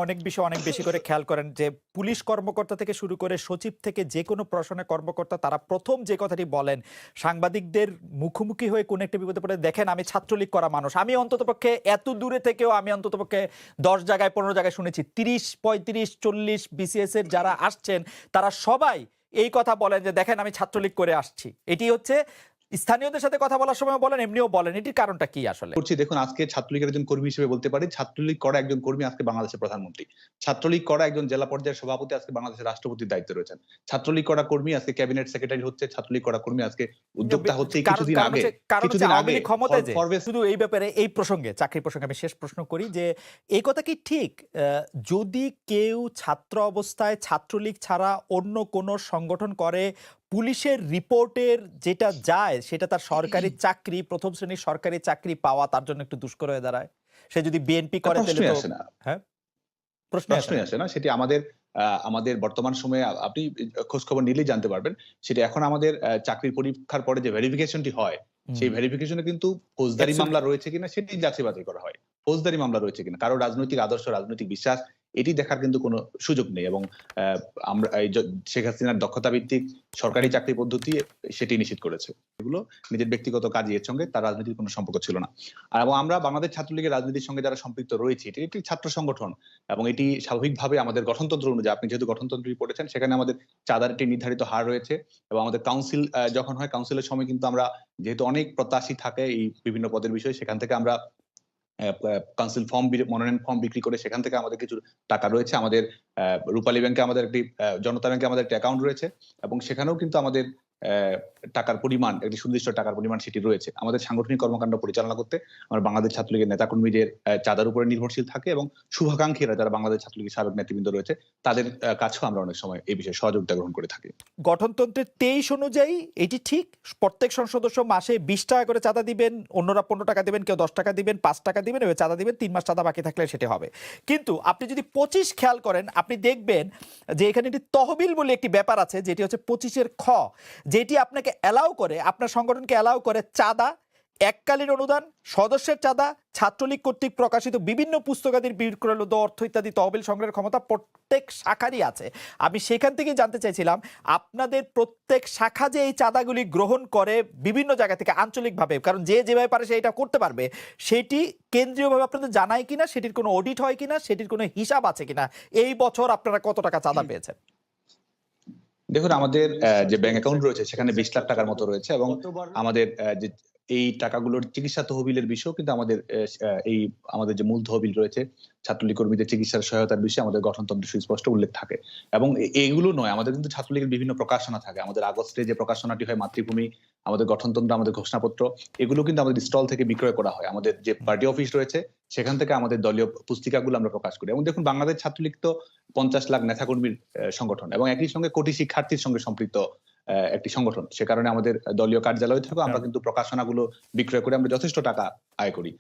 অনেক বেশি করে খেয়াল করেন যে পুলিশ কর্মকর্তা থেকে শুরু করে সচিব থেকে যে কোনো প্রশাসনের কর্মকর্তা তারা প্রথম যে কথাটি বলেন সাংবাদিকদের মুখোমুখি হয়ে কোন একটা বিপদে পড়ে দেখেন আমি ছাত্রলীগ করা মানুষ। আমি অন্ততপক্ষে এত দূরে থেকেও আমি অন্ততপক্ষে 10 জায়গায় 15 জায়গায় শুনেছি 30 35 40 বিসিএস এর যারা আসছেন তারা সবাই এই কথা বলেন যে দেখেন আমি ছাত্রলীগ করে আসছি। এটি হচ্ছে স্থানীয়দের সাথে কথা বলার সময় বলেন, এমনিও বলেন। এটির কারণটা কি আসলে? করছি দেখুন, আজকে ছাত্রলীগের একজন কর্মী হিসেবে বলতে পারি, ছাত্রলীগ করা একজন কর্মী আজকে বাংলাদেশের প্রধানমন্ত্রী। ছাত্রলীগ করা একজন জেলা পর্যায়ের সভাপতি আজকে বাংলাদেশের রাষ্ট্রপতির দায়িত্বে রয়েছেন। ছাত্রলীগ করা কর্মী আজকে ক্যাবিনেট সেক্রেটারি হচ্ছে, ছাত্রলীগ করা কর্মী আজকে উদ্যোক্তা হচ্ছে। কিছুদিন আগে ক্ষমতায় যে শুধু এই ব্যাপারে এই প্রসঙ্গে চাকরি প্রসঙ্গে আমি শেষ প্রশ্ন করি যে এই কথা কি ঠিক যদি কেউ ছাত্র অবস্থায় ছাত্রলীগ ছাড়া অন্য কোনো সংগঠন করে পুলিশের রিপোর্টের যেটা যায় সেটা তার সরকারি চাকরি প্রথম শ্রেণীর সরকারি চাকরি পাওয়া তার জন্য একটু দুষ্কর হয়ে দাঁড়ায়? সে যদি বিএনপি করে তাহলে তো হ্যাঁ প্রশ্নই আসে না। সেটি আমাদের বর্তমান সময়ে আপনি খোঁজ খবর নিলেই জানতে পারবেন। সেটা এখন আমাদের চাকরির পরীক্ষার পরে যে ভেরিফিকেশনটি হয় সেই ভেরিফিকেশনে কিন্তু ফৌজদারি মামলা রয়েছে কিনা সেটি যাচাই বাছাই করা হয়। ফৌজদারি মামলা রয়েছে কিনা, কারো রাজনৈতিক আদর্শ, রাজনৈতিক বিশ্বাস এটি দেখার কিন্তু কোনো সুযোগ নেই। এবং আমরা শেখ হাসিনার দক্ষতা ভিত্তিক সরকারি চাকরি পদ্ধতি সেটি নিশ্চিত করেছে। এগুলো নিজের ব্যক্তিগত কাজের সঙ্গে তার রাজনীতির কোনো সম্পর্ক ছিল না। এবং আমরা বাংলাদেশ ছাত্রলীগের রাজনীতির সঙ্গে যারা সম্পৃক্ত রয়েছে, এটি একটি ছাত্র সংগঠন এবং এটি স্বাভাবিকভাবে আমাদের গঠনতন্ত্র অনুযায়ী, আপনি যেহেতু গঠনতন্ত্রই পড়েছেন, সেখানে আমাদের চাঁদার একটি নির্ধারিত হার রয়েছে এবং আমাদের কাউন্সিল যখন হয় কাউন্সিলের সময় কিন্তু আমরা যেহেতু অনেক প্রত্যাশী থাকে এই বিভিন্ন পদের বিষয়ে, সেখান থেকে আমরা কাউন্সিল ফর্ম, মনোনয়ন ফর্ম বিক্রি করে সেখান থেকে আমাদের কিছু টাকা রয়েছে। আমাদের রূপালী ব্যাংকে আমাদের একটি, জনতা ব্যাংকে আমাদের একটি অ্যাকাউন্ট রয়েছে এবং সেখানেও কিন্তু আমাদের টাকার পরিমাণ, একটি সুনির্দিষ্ট টাকার পরিমাণ সেটি রয়েছে। আমাদের সাংগঠনিক কর্মকাণ্ড পরিচালনা করতে আমরা বাংলাদেশ ছাত্রলীগের নেতাকর্মীদের চাঁদার উপরে নির্ভরশীল থাকে এবং শুভাকাঙ্ক্ষীরা যারা বাংলাদেশ ছাত্রলীগের সাবেক নেতৃবৃন্দ রয়েছে তাদের কাছেও আমরা অনেক সময় এই বিষয়ে সহযোগিতা গ্রহণ করে থাকি। গঠনতন্ত্রের 23 অনুযায়ী এটি ঠিক প্রত্যেক সংসদ সদস্য মাসে 20 টাকা করে চাঁদা দিবেন, অন্যরা 15 টাকা দিবেন, কেউ 10 টাকা দিবেন, 5 টাকা দিবেন, এবার চাঁদা দিবেন, 3 মাস চাঁদা বাকি থাকলে সেটা হবে। কিন্তু আপনি যদি 25 খেয়াল করেন আপনি দেখবেন যে এখানে একটি তহবিল বলে একটি ব্যাপার আছে যেটি হচ্ছে 25 খ, যেটি আপনাকে অ্যালাউ করে, আপনার সংগঠনকে অ্যালাউ করে চাঁদা, এককালীন অনুদান, সদস্যের চাঁদা, ছাত্রলীগ কর্তৃক প্রকাশিত বিভিন্ন পুস্তকাদির বিক্রয়োল্লব্ধ অর্থ ইত্যাদি তহবিল সংগ্রহের ক্ষমতা প্রত্যেক শাখারই আছে। আমি সেখান থেকে জানতে চাইছিলাম আপনাদের প্রত্যেক শাখা যে এই চাঁদাগুলি গ্রহণ করে বিভিন্ন জায়গা থেকে আঞ্চলিকভাবে, কারণ যে যেভাবে পারে সে এটা করতে পারবে, সেটি কেন্দ্রীয়ভাবে আপনাদের জানায় কিনা, সেটির কোনো অডিট হয় কিনা, সেটির কোনো হিসাব আছে কিনা, এই বছর আপনারা কত টাকা চাঁদা পেয়েছেন? দেখুন, আমাদের যে ব্যাংক অ্যাকাউন্ট রয়েছে সেখানে 20 লাখ টাকার মতো রয়েছে এবং আমাদের যে এই টাকাগুলোর চিকিৎসা তহবিলের বিষয়েও কিন্তু আমাদের আমাদের যে মূল তহবিল রয়েছে ছাত্রলীগ কর্মীদের চিকিৎসার সহায়তার বিষয়ে আমাদের গঠনতন্ত্রে সুস্পষ্ট উল্লেখ থাকে। এবং এইগুলো নয়, আমাদের কিন্তু ছাত্রলীগের বিভিন্ন প্রকাশনা থাকে। আমাদের আগস্টে যে প্রকাশনাটি হয় মাতৃভূমি, আমাদের গঠনতন্ত্র, আমাদের ঘোষণাপত্র, এগুলো কিন্তু আমাদের স্টল থেকে বিক্রয় করা হয়। আমাদের যে পার্টি অফিস রয়েছে সেখান থেকে আমাদের দলীয় পুস্তিকাগুলো আমরা প্রকাশ করি। এবং দেখুন, বাংলাদেশ ছাত্রলীগ তো 50 লাখ নেতাকর্মীর সংগঠন এবং একই সঙ্গে কোটি শিক্ষার্থীর সঙ্গে সম্পৃক্ত একটি সংগঠন। সে কারণে আমাদের দলীয় কার্যালয় থেকেও আমরা কিন্তু প্রকাশনাগুলো বিক্রয় করে আমরা যথেষ্ট টাকা আয় করি।